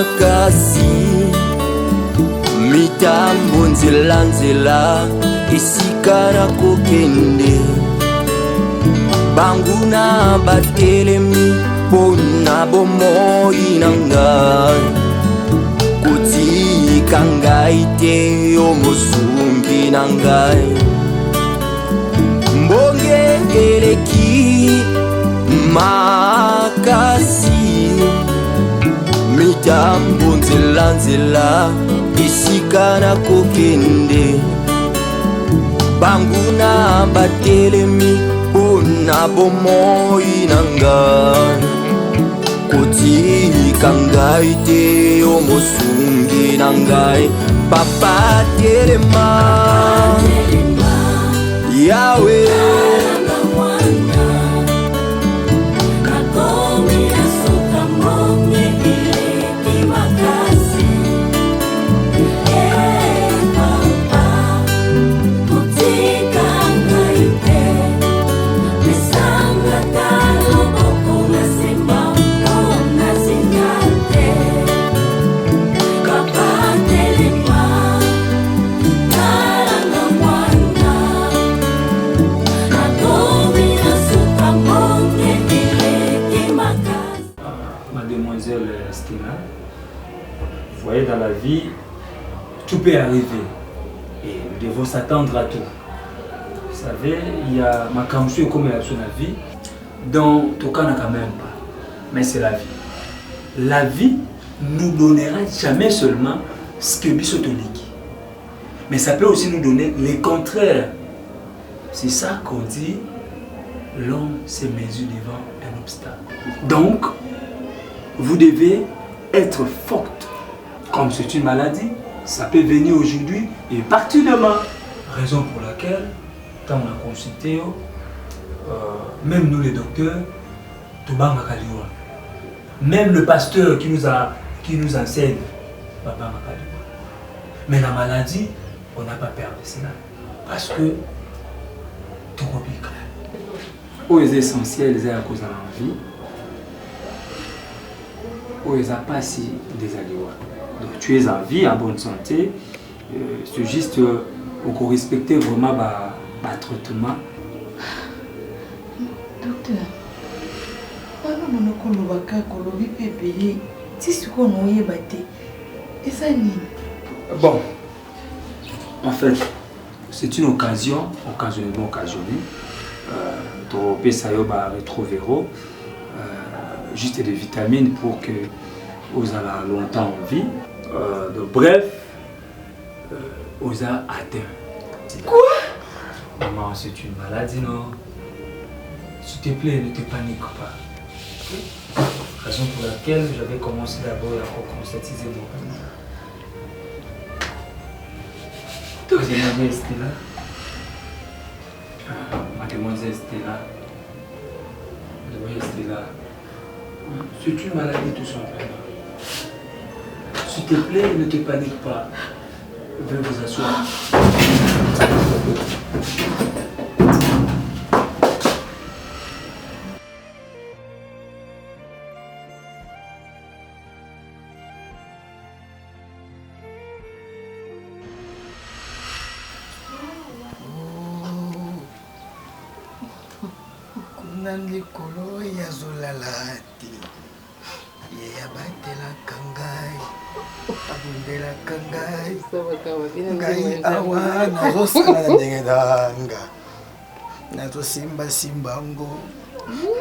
makasi mitambo nzela esika na kokende banguna batelemi pona bomoi na ngai kotika ngai te yo mosungi na ngai mbonge eleki makasi mitambo nzela esika na kokende banguna batelemi pona bomoi na ngai kotika ngai te yo mosungi na ngai papa telema yawe Vous voyez, dans la vie, tout peut arriver et nous devons s'attendre à tout. Vous savez, il y a ma campus comme la vie, dans tout cas, quand même pas. Mais c'est la vie. La vie nous donnera jamais seulement ce que bisotonique, mais ça peut aussi nous donner les contraires. C'est ça qu'on dit, l'homme se mesure devant un obstacle. Donc, vous devez être forte. Comme c'est une maladie, ça peut venir aujourd'hui et partir demain. Raison pour laquelle, quand on a consulté, même nous les docteurs, même le pasteur qui nous enseigne, mais la maladie, on n'a pas peur de cela. Parce que tout compliqué. Aux essentiels, c'est à cause de la vie. Aux pas si des aléas. Donc tu es en vie, en bonne santé. C'est juste qu'on respecte vraiment le traitement. Docteur, bon, en fait, c'est une occasion, occasionnellement occasionnée. Ça retrouver juste des vitamines pour que vous allez longtemps en vie. Bref, vous avez atteint. Quoi? Maman, c'est une maladie, non? S'il te plaît, ne te panique pas. Okay? Raison pour laquelle j'avais commencé d'abord à conscientiser mon père. Mademoiselle Stella. Mademoiselle Stella. Mademoiselle Stella. C'est une maladie tout simplement. S'il te plaît, ne te panique pas. Veuillez vous asseoir. Nikolo ya zolalati ya batela kangai abundela kangai ngai awa nazo sala ndenge danga nazo simba simbango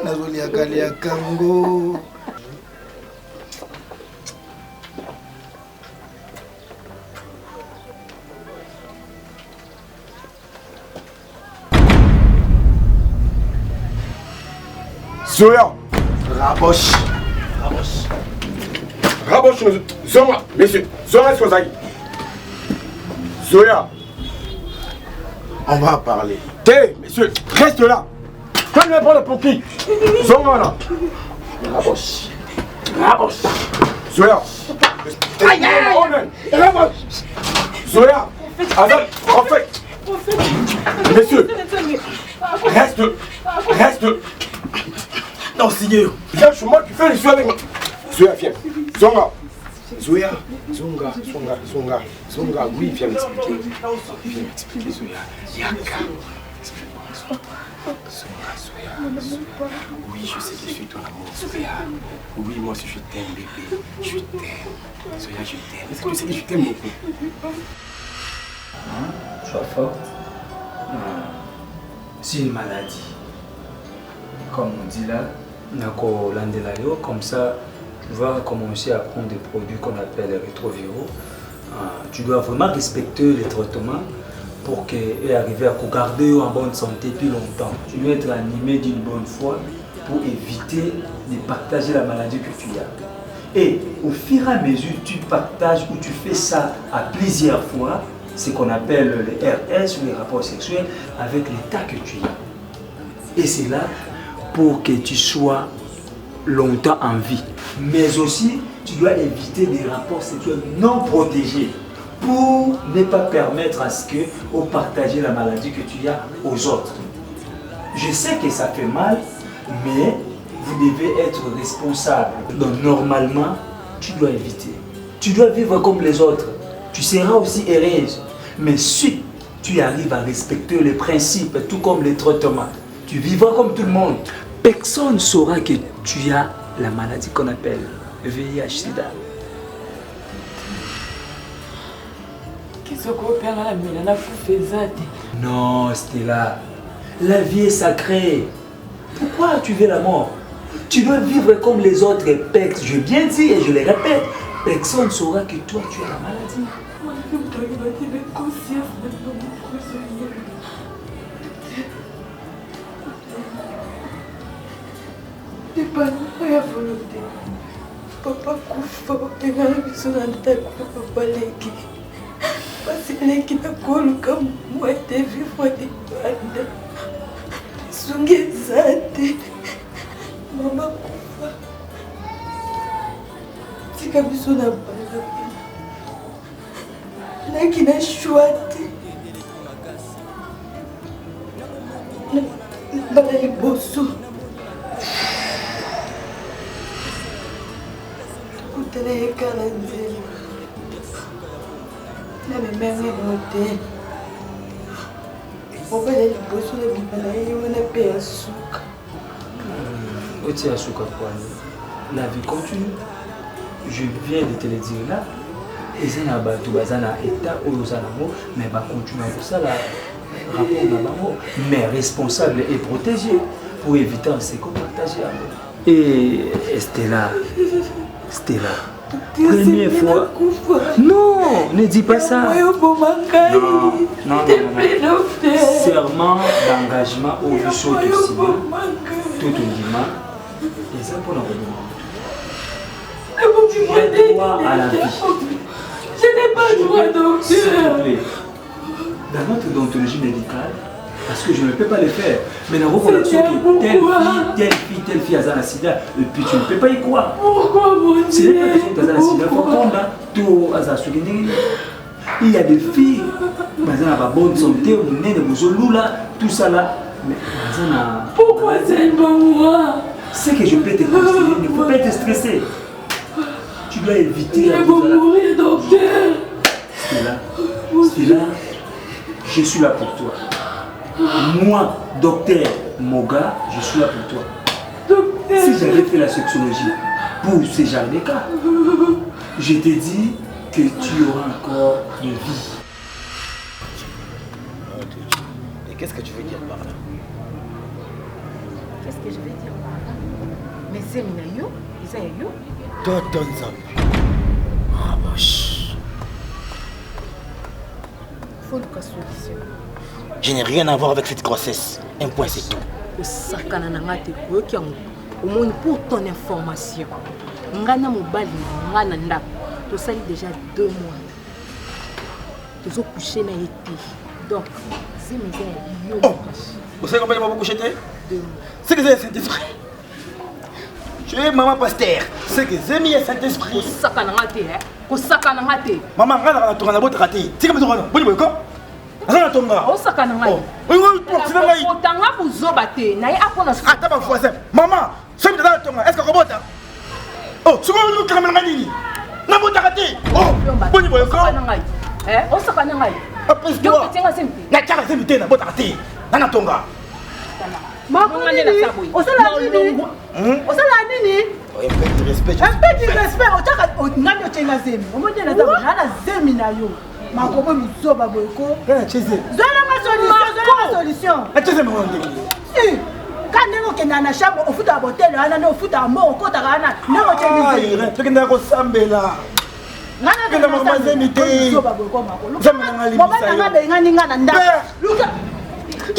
nazo liakalia kango. Zoya, raboche, raboche, raboche, Zoya, messieurs, Zoya, Zoya, on va parler. Té, messieurs, reste là. Toi, ne me prends pour qui? Zoya, là. Raboche, raboche, Zoya. Aïe, raboche, Zoya, en fait, messieurs, reste. Non, Seigneur. Viens chez moi, tu fais les soins avec moi. Zoya, viens. Zonga. Zoya, Zonga, oui, viens m'expliquer. Zoya. Yaka. Zoya. Oui, je sais que je suis ton amour, Zoya. Oui, moi aussi je t'aime, bébé. Je t'aime. Zoya, je t'aime. Est-ce que tu sais que je t'aime beaucoup? Sois forte. C'est une maladie. Comme on dit là, comme ça, tu vas commencer à prendre des produits qu'on appelle les rétroviraux. Tu dois vraiment respecter les traitements pour arriver à garder en bonne santé plus longtemps. Tu dois être animé d'une bonne foi pour éviter de partager la maladie que tu as. Et au fur et à mesure, tu partages ou tu fais ça à plusieurs fois, ce qu'on appelle les RS ou les rapports sexuels avec l'état que tu as. Et c'est là pour que tu sois longtemps en vie. Mais aussi, tu dois éviter des rapports sexuels non protégés pour ne pas permettre à ce qu'on partage la maladie que tu as aux autres. Je sais que ça fait mal, mais vous devez être responsable. Donc normalement, tu dois éviter. Tu dois vivre comme les autres. Tu seras aussi heureuse. Mais si tu arrives à respecter les principes, tout comme les traitements, tu vivras comme tout le monde. Personne ne saura que tu as la maladie qu'on appelle le VIH-Sida. Non, Stella. La vie est sacrée. Pourquoi tu veux la mort? Tu dois vivre comme les autres. Je bien dit et je le répète. Personne ne saura que toi tu as la maladie. Papa kufa bakengana biso na ndako papa leki basi leki na koluka mwete vivre de bande sunge zate mama kufa tika biso na bande leki na shwate bana liboso La vie continue. Je viens de te le dire là. Et c'est un bateau, c'est un état où nous allons, mais va continuer pour ça là. Mais responsable et protégé pour éviter ce qu'on partage. Et Stella. Première fois. Non, ne dis pas ça. Non. Serment d'engagement au Vichot de Sima. Tout le dimanche. Et ça pour j'ai droit à la vie. Je n'ai pas droit, docteur. S'il te plaît. Dans notre déontologie médicale, parce que je ne peux pas le faire. Mais dans vos relations, telle fille a un sida, et puis tu ne peux pas y croire. Pourquoi mon Dieu? C'est pas question que tu as un sida, il faut prendre tout à sa il y a des filles, elles ont une bonne santé, tout ça là. Mais pourquoi c'est pas moi? C'est que je peux te conseiller, il ne faut pas être stressé. Tu dois éviter. Je vais mourir, docteur. Stella, je suis là pour toi. Moi, docteur Moga, je suis là pour toi. Docteur. Si j'avais fait la sexologie pour ce genre de cas, je te dis que tu auras encore de vie. Et qu'est-ce que tu veux dire par là? Qu'est-ce que je vais dire par là? Mais c'est Minayo, c'est yo. Ah, moche. Faut le solution. Je n'ai rien à voir avec cette grossesse. Un point, c'est tout. Pour ton information, Ngana Mobali, Ngana Nda, tu sali déjà 2 mois. Tu as couché na été. Donc, c'est mes oh, vous savez combien de mois vous couchez? 2 mois. C'est que c'est Saint-Esprit. Tu es maman pasteur. C'est que c'est mis Saint-Esprit. Maman, regarde, tu as un raté. Tu sais comment tu as un maman, est-ce que tu as oh, tu as Nabotarate. Oh, bon niveau encore. On s'en va n'engager. Après toi. Na tchara c'est vite na botarate. Nana tonga. Makonde na saboi. Osala nini? Osala nini? Un peu de respect. Un peu de respect. Otaka ngami ochenga zemi. Omonde na saboi. Nana zemi na yo. Makobo mizoba boyko. Kana cheze. Zola ma solution. Na cheze mo ndenge. Si. Quand on est dans la chambre, on fout à botter, on a fout à mort, on compte à Rana. Non, on tient tu es au Sambela. Tu es dans ma mazemité. Je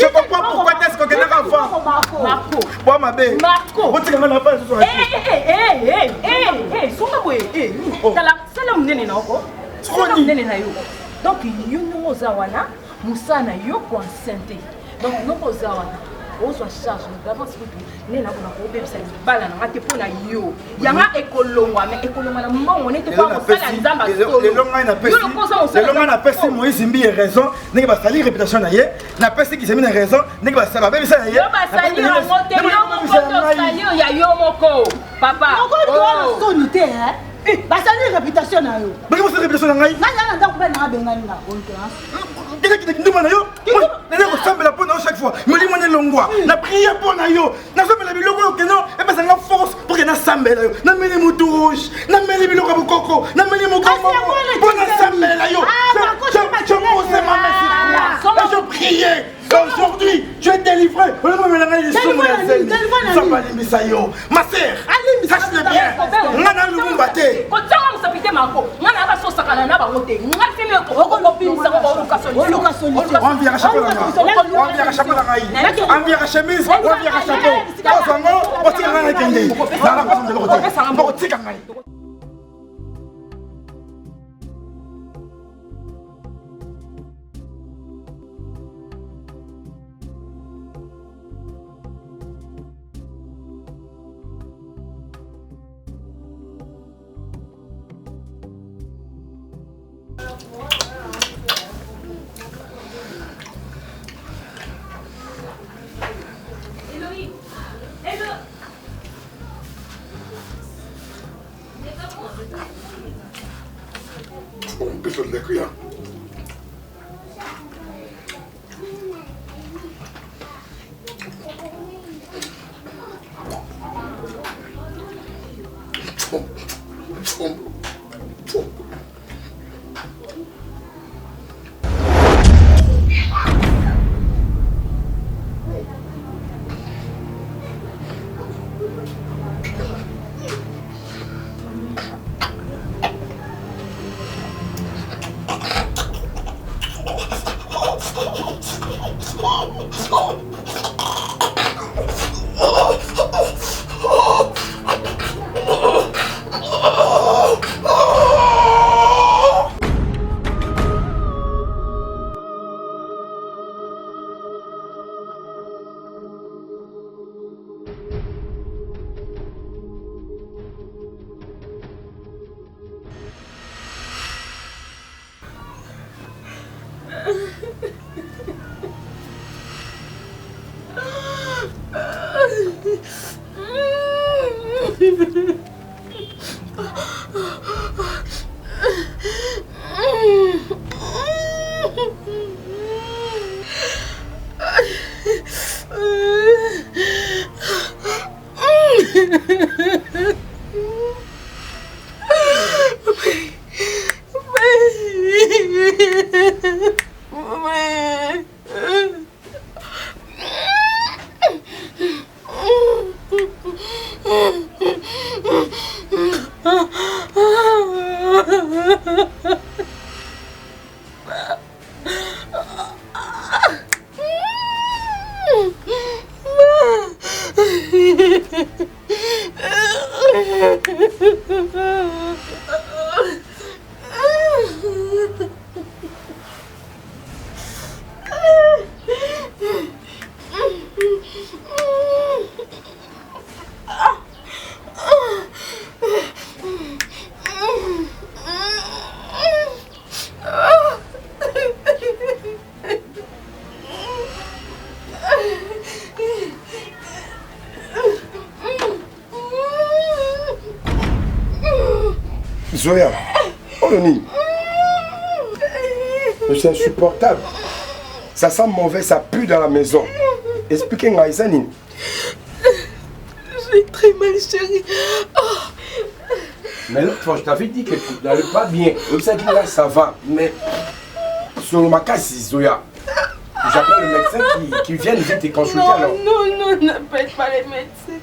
comprends pourquoi est-ce que tu es enfant. Marco. Moi, ma belle. Marco. Tu es dans la face. Donc, il y a Moussa na yo pour enceinte. Donc, nous avons on soit charge d'avance pour nous na kuna ko bebisa bala na mate pona yo yanga ekolongwa mais ekolongwa na mbongo on était pas mosala nzamba solo le longa na pesi Moïse Mbi raison nenge ba sali réputation na ye na pesi ki semina raison nenge ba sala bebisa na ye yo ba sali na mote yo moko sali ya yo moko papa oh soni te hein ba sali réputation na yo ba ko sali réputation na ngai na ndako ba na benga na concurrence chaque fois, je me dis longwa, na prière pour nayo, na fait la biloko que non, et ben ça force pour que na sambela yo, na meli moto rouge, na meli biloko bukoko, na meli moko pour na sambela yo. Je posais ma main sur toi, et je priais. Aujourd'hui, tu es délivré. Ma sœur, sache-le bien. Nana Lumumbaté. On vient à chapeau la main. On vient à chapeau la main. On vient à chemise. On vient à chapeau. On tire à la kende. Dans la façon de l'autre. On tire à la main. Zoya, oh Noni. C'est insupportable. Ça sent mauvais, ça pue dans la maison. Expliquez-moi, Isanine. J'ai très mal, chérie. Oh. Mais l'autre fois, je t'avais dit que tu n'allais pas bien. Ça dit là, ça va. Mais sur le macassi, Zoya, j'appelle le médecin qui vient te consulter alors. Non, n'appelle pas les médecins.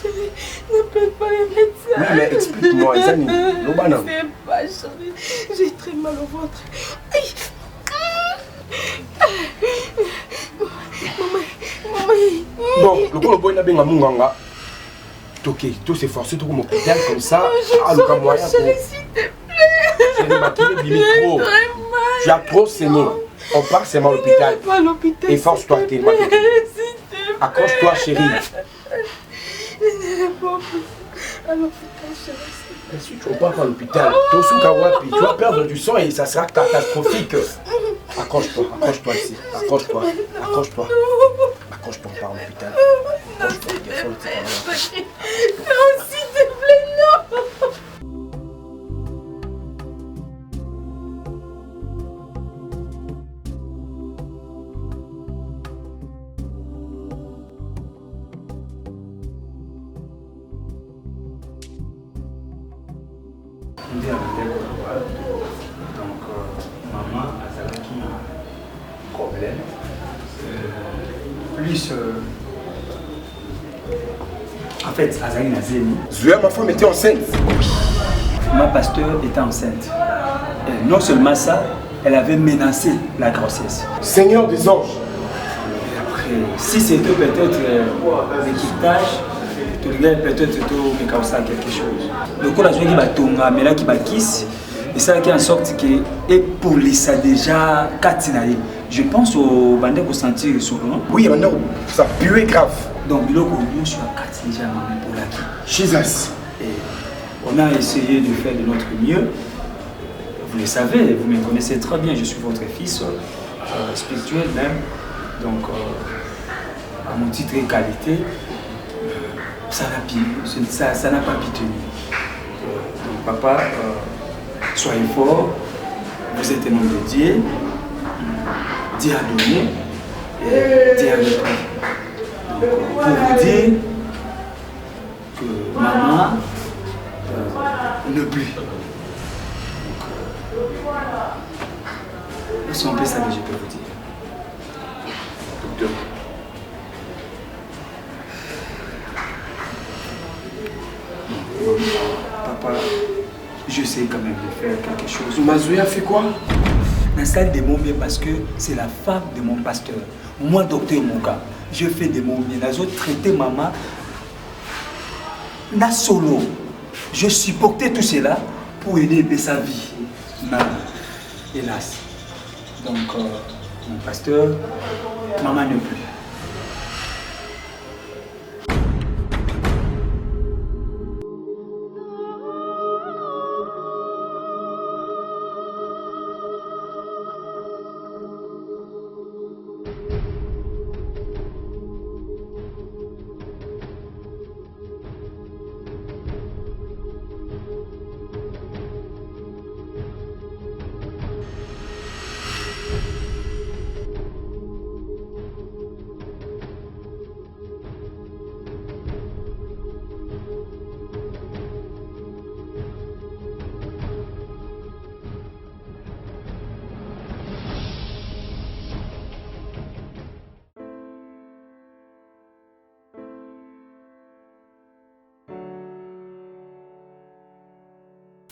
Chérie, n'appelle pas les médecins. Mais explique-moi, Isanine. C'est pas, chérie. J'ai très mal au ventre. Aïe. Bon, le gros boy n'a bien à Munganga. Ok, tout s'efforcer, tout comme hôpital comme ça. Ah, le moyen. Chérie, s'il te plaît. Chérie, ma kille limite trop. Tu as trop saigné. On part seulement à l'hôpital. Efforce-toi, t'es ma kille. Accroche-toi, chérie. À l'hôpital, chérie. Mais si tu repars à l'hôpital, tu vas perdre du sang et ça sera catastrophique. Accroche-toi ici. Accroche-toi, on part à l'hôpital. Non, s'il te plaît, non. Donc, maman a un problème. Plus. En fait, Azali Nazemi. Zoya, ma femme était enceinte. Ma pasteur était enceinte. Et non seulement ça, elle avait menacé la grossesse. Seigneur des anges. Et après, si c'était peut-être l'équipage, tout le gars peut-être tout me causa quelque chose. Le coup, la joie qui va tomber, mais là qui va kiss, et ça qui en sorte que, et pour les ça déjà, Katinaï. Je pense au bandit pour sentir souvent. Oui, ça puait grave. Donc, le coup, nous sommes à Katina pour la qui. Jesus. Et on a essayé de faire de notre mieux. Vous le savez, vous me connaissez très bien, je suis votre fils, spirituel même. Donc, à mon titre et qualité, ça n'a pas pu tenir. Donc, papa, soyez fort, vous êtes un homme de Dieu, Dieu a donné et Dieu a repris. Donc, pour vous dire que maman ne plus. C'est un peu ça que je peux vous dire. Docteur. Papa, je sais quand même de faire quelque chose. Mazoya fait quoi? J'installe des mots bien parce que c'est la femme de mon pasteur. Moi, docteur Moka, je fais des mots bien. J'ai traité maman. Na solo. Je supportais tout cela pour aider sa vie. Non, hélas. Donc, mon pasteur, maman ne plus.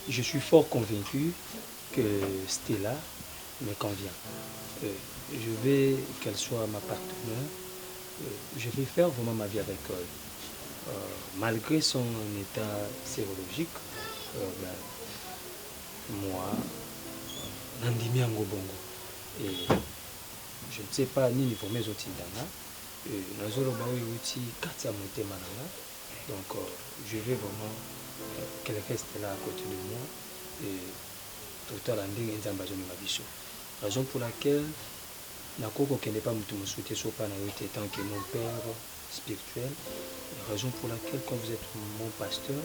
Je suis fort convaincu que Stella me convient. Je vais qu'elle soit ma partenaire. Je vais faire vraiment ma vie avec elle. Malgré son état sérologique, moi, Nandimi Angobongo. Et je ne sais pas ni niveau mes autres dana. Donc je vais vraiment qu'elle reste là à côté de moi et tout à l'heure raison pour laquelle Nakoko qui n'est pas me souhaiter tant que mon père spirituel, raison pour laquelle, quand vous êtes mon pasteur,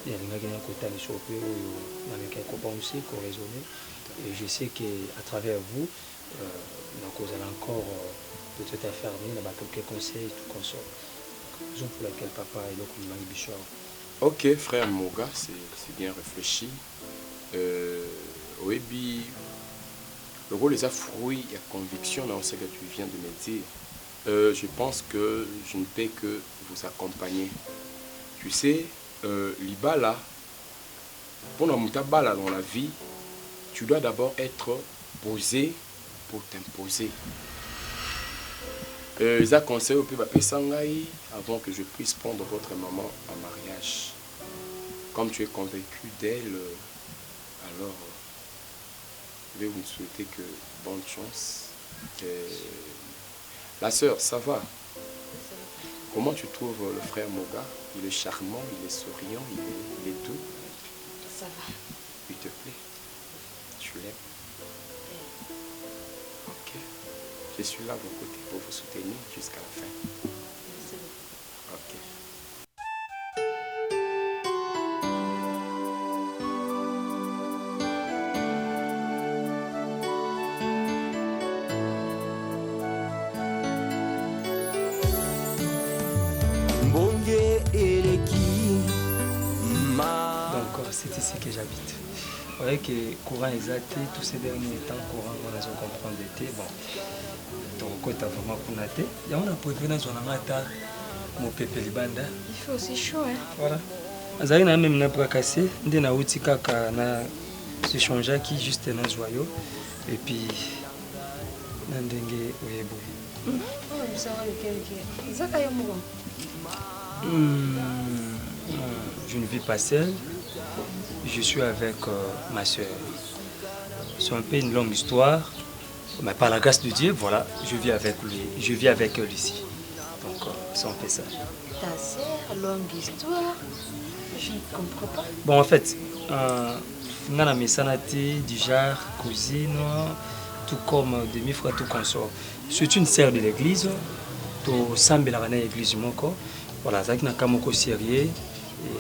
il y a des gens qui ont côté les surpris ou avec un copain aussi qui ont raisonné. Et je sais qu'à travers vous, vous allez encore peut-être affermir quelques conseils et tout comme ça. Raison pour laquelle papa est là comme Marie Bichard. Ok, frère Moga, c'est bien réfléchi. Oui, le rôle des fruits et conviction dans ce que tu viens de me dire. Je pense que je ne peux que vous accompagner. Tu sais, l'ibala, pour bala dans la vie, tu dois d'abord être posé pour t'imposer. Les conseils au plus avant que je puisse prendre votre maman en mariage. Comme tu es convaincu d'elle, alors je vais vous souhaiter que bonne chance. La sœur, ça va? Comment tu trouves le frère Moga? Il est charmant, il est souriant, il est doux. Ça va. Il te plaît? Tu l'aimes? Ok. Je suis là à vos côtés pour vous soutenir jusqu'à la fin. Merci beaucoup. Ok. Donc c'est ici que j'habite. Vous voyez que le courant est athée, tous ces derniers temps, le courant, on a comprendre l'été. Bon, donc on a vraiment pour nater. Il y a un prévu dans un matin, mon pépé libanda. Il fait aussi chaud, hein. Voilà. Azari na même na prakasé, ndé na uti kaka na se changer qui juste na joyau et puis na ndenge oyebo. Oh, ça va lequel qui est. Zaka yo mo. Je ne vis pas seul, je suis avec ma soeur. C'est un peu une longue histoire, mais par la grâce de Dieu, voilà, je vis avec elle ici. Donc, c'est un peu ça. Ta sœur, longue histoire, je ne comprends pas. Bon, en fait, on a mes sanatés, du genre, cousine, tout comme demi-frère, tout consort. C'est une sœur de l'église, tout semble la l'église moko. Voilà, Zaki na kamoko sérieux,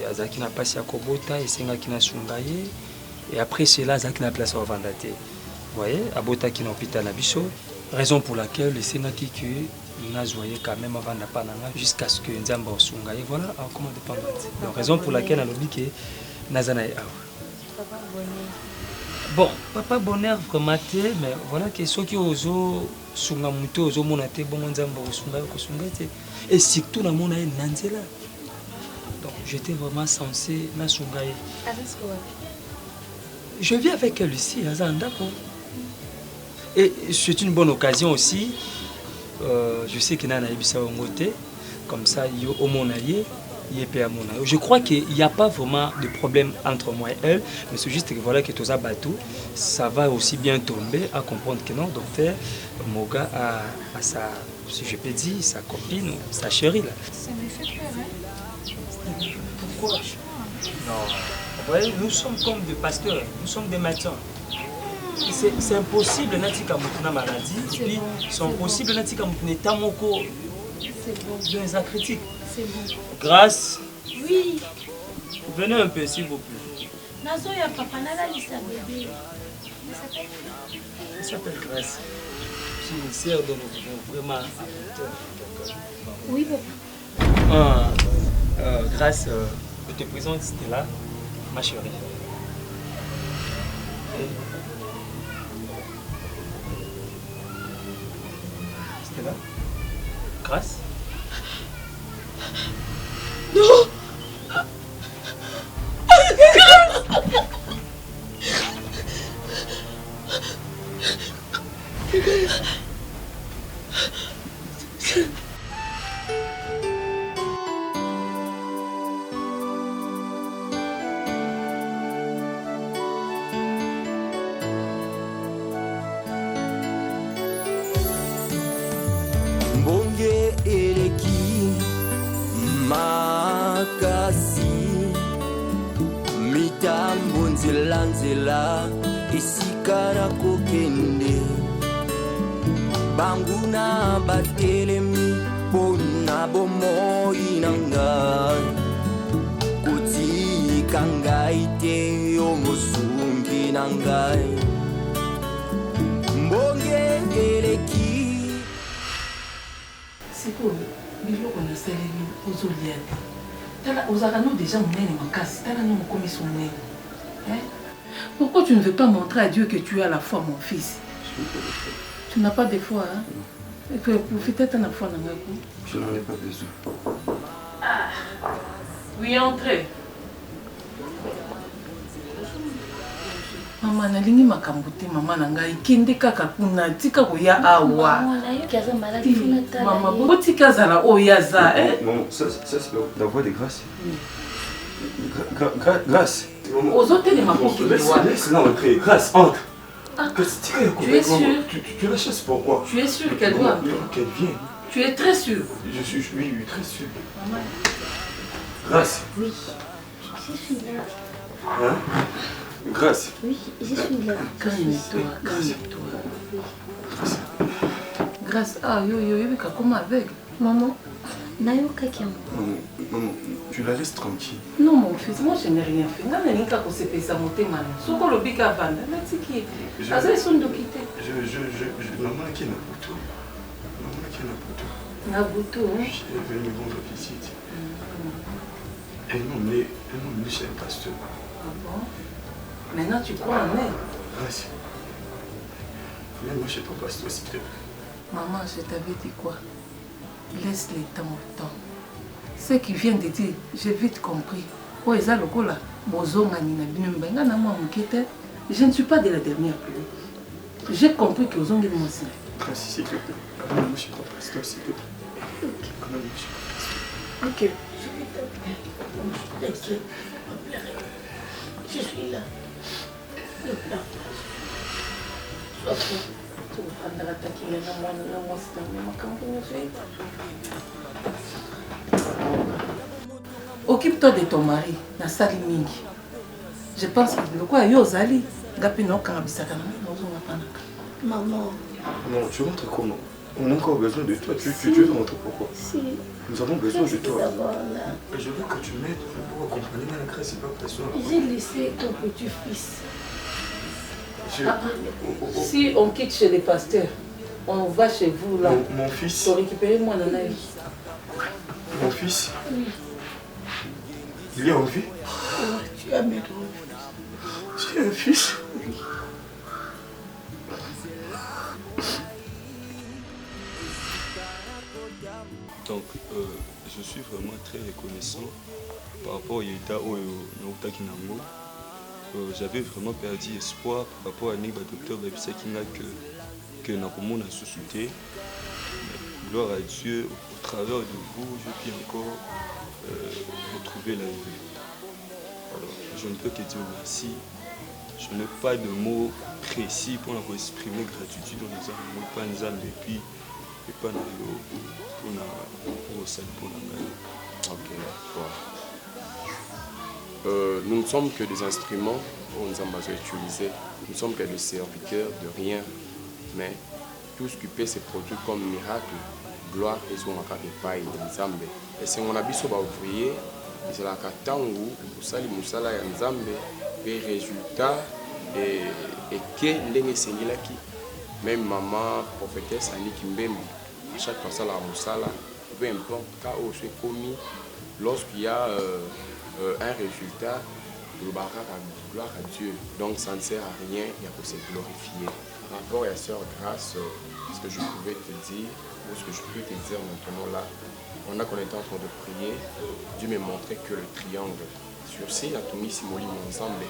et Azaki na passé à Kobota, et Senga qui na sungaye, et après cela, Zaki na place à Vandate. Vous voyez, Abota qui na hôpital na biso, raison pour laquelle le Senga qui n'a joué quand même avant de pas jusqu'à ce que Nzamba sungaye. Voilà, comment dépendre. Donc, raison pour laquelle on a dit que Nazana est Papa bonheur. Bon, papa bonheur vraiment, mais voilà que ceux qui osent sunga muto, osent monter, bon Nzamba sungaye. Et surtout dans mon aïe Nanzela. Donc j'étais vraiment censé na sungaye. Je vis avec elle ici, à Zandako. Et c'est une bonne occasion aussi. Je sais qu'il y a un Ibissa Ongote, comme ça, il y a au Monaïe, il y a mon aïe. Je crois qu'il n'y a pas vraiment de problème entre moi et elle, mais c'est juste que voilà que tous bateau, ça va aussi bien tomber à comprendre que non, docteur Moga a sa, si je peux dire, sa copine, sa chérie là. Ça me fait peur, hein. Pourquoi? Non. Vous voyez, nous sommes comme des pasteurs, nous sommes des médecins. C'est impossible natika mutuna maladie, et puis c'est impossible natika mutuna tamoko. C'est bon. Dans les critiques. C'est bon. Grâce. Oui. Venez un peu s'il vous plaît. Nazo ya papa nala lisa bébé. Il s'appelle Grâce. Je suis une sœur dont nous vivons vraiment à hauteur. Oui, papa. Grâce, je te présente Stella, ma chérie. Stella? Grâce? Non! Mbonge eleki makasi mitambo nzela esika na kokende banguna batelemi mpona bomoi na ngai kotika ngai te yo mosungi na ngai mbonge eleki sikoyo biloko nasaleli ozolia te tala ozalaka no déjà monene makasi tala no mokomisi monene. Pourquoi tu ne veux pas montrer à Dieu que tu es à la fois mon fils? Tu n'as pas de foi, hein? Il faut profiter de la foi dans le coup. Je n'en ai pas besoin. Ah. Oui, entrez. Maman, nalingi makambo te maman na ngai kende kaka kuna tika koya awa. Maman, botika zala oyaza Maman, ça c'est la voix de Grâce. Grâce. Aux autres les mamans qui Laisse-la entrer. Grâce, entre. Tu es sûr? Tu la chasses pourquoi? Tu es sûr qu'elle doit? Qu'elle vienne. Tu es très sûr? Je suis très sûr. Maman. Grâce. Oui, je suis là. Hein? Grâce. Oui, je suis là. Calme-toi, calme-toi. Grâce, ah yo, comment avec? Maman, Nayo Kakiam. Maman, tu la laisses tranquille. Non, mon fils, moi je n'ai rien fait. Je n'ai pas fait ça, mon témoin. Ce qu'on le bic avant, c'est qui? Maman qui n'a pas tout. Maman qui n'a pas tout. Nabuto, hein? Elle est venue me rendre visite. Elle m'a emmené chez le pasteur. Ah bon? Maintenant tu crois en elle? Grâce. Viens-moi chez ton pasteur, s'il te plaît. Maman, je t'avais dit quoi? Laisse les temps au temps. Ce qui vient de dire, j'ai vite compris. Oh, Eza Lokola, Bozonga Nina Binumbenga Nama Mukete. Je ne suis pas de la dernière pluie. J'ai compris que Ozonga est mon signe. Grâce, s'il te plaît. Amène-moi chez ton pasteur, s'il te plaît. Amène-moi chez ton pasteur. Ok. T'inquiète. Je suis là. Sois prêt. Occupe-toi de ton mari, Nassali Mingi. Je pense que le quoi Yozali, Gapino Karabisaka, Maman. Non, tu rentres comment? On a encore besoin de toi. Tu rentres pourquoi? Si. Nous avons besoin de toi. Là. Je veux que tu m'aides pour accompagner la grâce et pas personne. J'ai laissé ton petit-fils. Si on quitte chez les pasteurs, on va chez vous là. Mon fils. Pour récupérer moi dans la vie. Mon fils. Oui. Il est en vie. Tu as mes droits. Tu as un fils. Donc, je suis vraiment très reconnaissant par rapport à Yeda ou Nauta Kinango. J'avais vraiment perdu espoir par rapport à Nick Docteur Babisakina que Nakomo a sous-souté. Gloire à Dieu, au travers de vous, je puis encore retrouver la vie. Alors, je ne peux que dire merci. Je n'ai pas de mots précis pour exprimer gratitude dans les âmes, pas les âmes depuis. Et pas dans pour le salut pour la Ok, wow. Nous ne sommes que des instruments pour nous ambassadeurs utilisés. Nous ne sommes que des serviteurs de rien. Mais tout ce qui peut se produire comme miracle, gloire et son paille de Nzambe. Et si on a vu ce ouvrier, c'est la katangu, usali musala ya Nzambe, et résultat et que l'ennemi qui même maman prophétesse Annick Mbembe, à chaque fois ça la musala, peu importe cas où je suis commis, lorsqu'il y a un résultat, le baraka gloire à Dieu. Donc ça ne sert à rien, il y a que se glorifier. Par rapport à la sœur Grâce, ce que je pouvais te dire, ou ce que je peux te dire maintenant là, on a qu'on était en train de prier, Dieu m'a montré que le triangle, sur ces Atomi Simoli ensemble,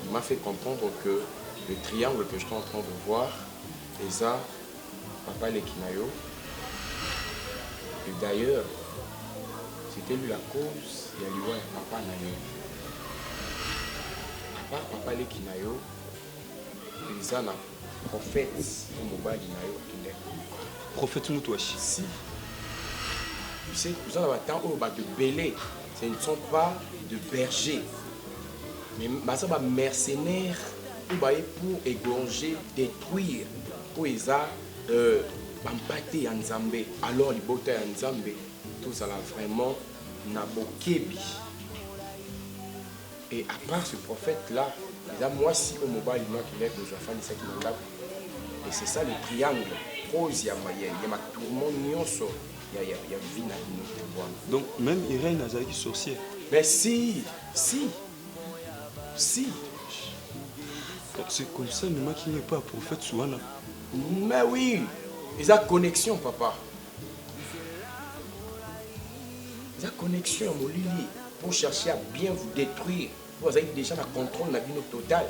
il m'a fait comprendre que le triangle que je suis en train de voir, et ça, Papa Lekinayo, et d'ailleurs, c'était lui la cause, il y a lui Papa Nayo. Papa Lekinayo, et ça, prophète, Mobali Nayo, prophète Moutouachi. Si. Tu sais, nous avons tant de belé, ce ne sont pas de bergers, mais ce sont des mercenaires pour égorger, détruire, pour les bampate ya nzambe alors libota ya nzambe tozala vraiment na bokebi. Et à part ce prophète-là, moi si au mobile qui lève aux enfants de ça qui m'ont. Et c'est ça le triangle. Rose, il y a ma tourment nyonso, il y a vie na bino. Donc même Irène Azaki sorcière. Mais si. C'est comme ça, mais moi qui n'est pas prophète Souana. Mais oui, ils ont connexion, papa. Ils ont connexion, mon Lili, pour chercher à bien vous détruire. Vous avez déjà le contrôle de la vie totale.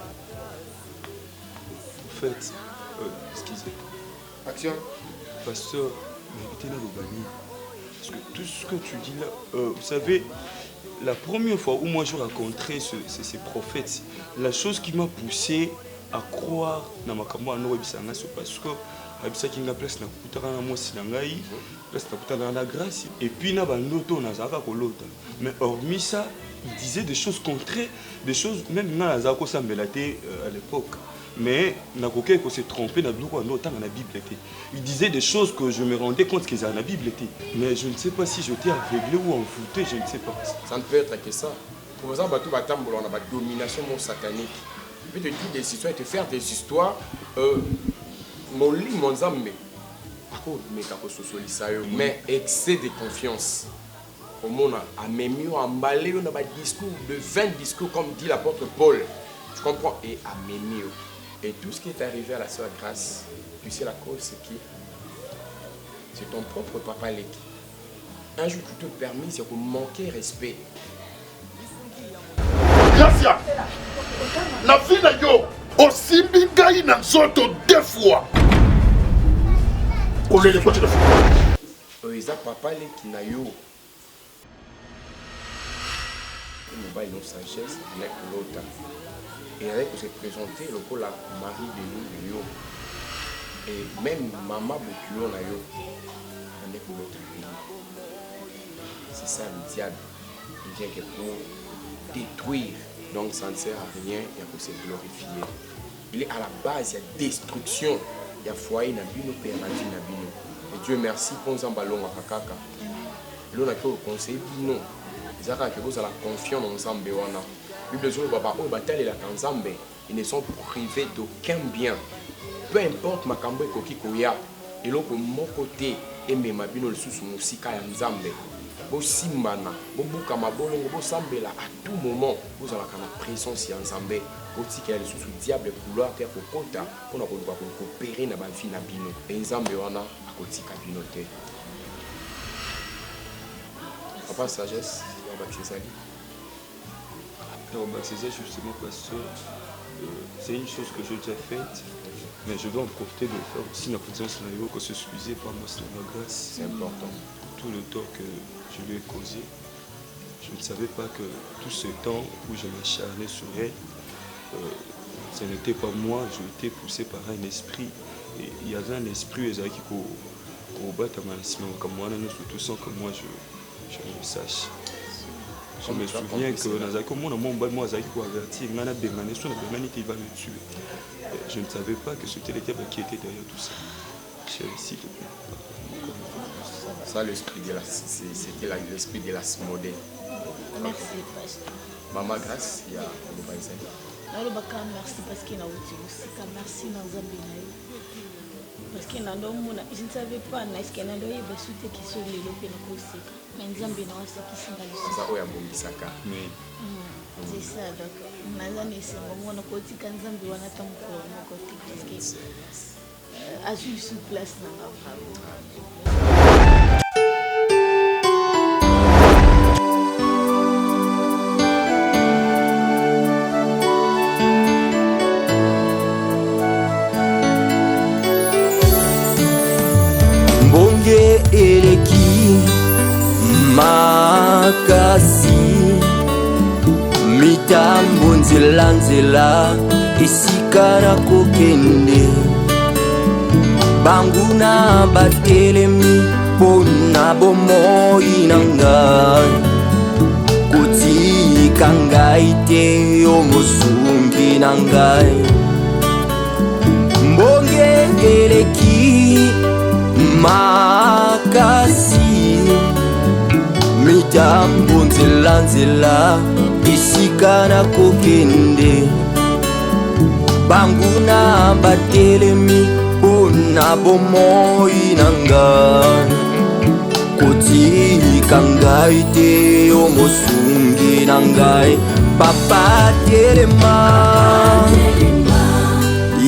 En fait, excusez. Action. Pasteur, évitez la Lobani. Parce que tout ce que tu dis là, vous savez, la première fois où moi je rencontrais ces prophètes, la chose qui m'a poussé à croire dans ma caméra, c'est parce que abisaki nga place na kutaka na mwasi na ngai, place na kutaka na grâce, et puis na bandoto na zaka kolota. Mais hormis ça, il disait des choses contraires, des choses même na zaka sambelate à l'époque. Mais nakoke ko se tromper na biloko na otanga na Bible était. Il disait des choses que je me rendais compte qu'ils avaient na Bible était. Mais je ne sais pas si j'étais aveuglé ou envoûté, je ne sais pas. Ça ne peut être que ça. Pour ça, bateau batambola, on a une domination satanique. Il peut te dire des histoires et te faire des histoires. Mon lit, mon âme, mais excès de confiance. Au monde a même emballé dans un discours de 20 discours, comme dit l'apôtre Paul. Tu comprends? Et a même. Et tout ce qui est arrivé à la sœur Grâce, tu sais la cause, c'est qui? C'est ton propre papa Leki. Un jour, tu te permis, c'est que manquer respect. Gracia, la vie na yo, aussi bigai na soto 2 fois. On les écoute de fois. Ils ont papa Leki na yo. Nous avons une sagesse, l'autre. Et avec se présenter le rôle la mari de nous, et même maman Bokuyo na yo, avec l'autre. C'est ça le diable. Il vient que pour détruire, donc ça ne sert à rien, il y a que se glorifier. Il est à la base, il y a destruction, il y a foyer na bino, père na vie na bino. Et Dieu merci pour nous en ballon à Kakaka. L'on a fait au conseil non. Ils ont la confiance dans Nzambe wana. Bible dit baba o batali la Nzambe, ils ne sont privés d'aucun bien. Peu importe makambo ekoki koya, eloko moko te emema bino lisusu musika ya Nzambe. Bo simbana, bo buka mabolongo, bo sambela à tout moment, vous allez la présence ya Nzambe. Otika lisusu diable couloir terre kokota pour na ko coopérer na ba vie na bino. Et Nzambe wana akotika bino te. Papa sagesse. Non, c'est ça justement parce que c'est une chose que j'ai déjà faite, mais je dois en profiter de faire aussi la présence de l'Aïo, que se excusez par moi, c'est la grâce. C'est important. Tout le temps que je lui ai causé, je ne savais pas que tout ce temps où je m'acharnais sur elle, ce n'était pas moi, j'ai été poussé par un esprit. Et il y avait un esprit qui combattait comme moi, tout sans que moi je le sache. Je me souviens que je ne savais pas que c'était le diable qui était derrière tout ça. S'il te plaît. Ça, c'était l'esprit de la smodée. Merci, pasteur. Maman Grâce, il y a le baïsé. Merci parce qu'il a aussi. Merci dans Zambie. Parce qu'il a je ne savais pas, est-ce qu'il y a des souhaité qui sont les lopés aussi. Mais Nzambe na wasi qui sont dans le ça oya bomisaka. C'est ça donc nazani c'est moment na kotika Nzambe wana tamko na kotika parce que assume sur place na mbonge eleki makasi mitambo nzela esika na kokende banguna batelemi mpona bomoi na ngai kotika ngai te yo mosungi na ngai mbonge eleki makasi mitambo nzela esika na kokende banguna batelemi mpona bomoi na ngai kotika ngai te yo mosungi na ngai papa telema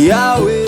Yawe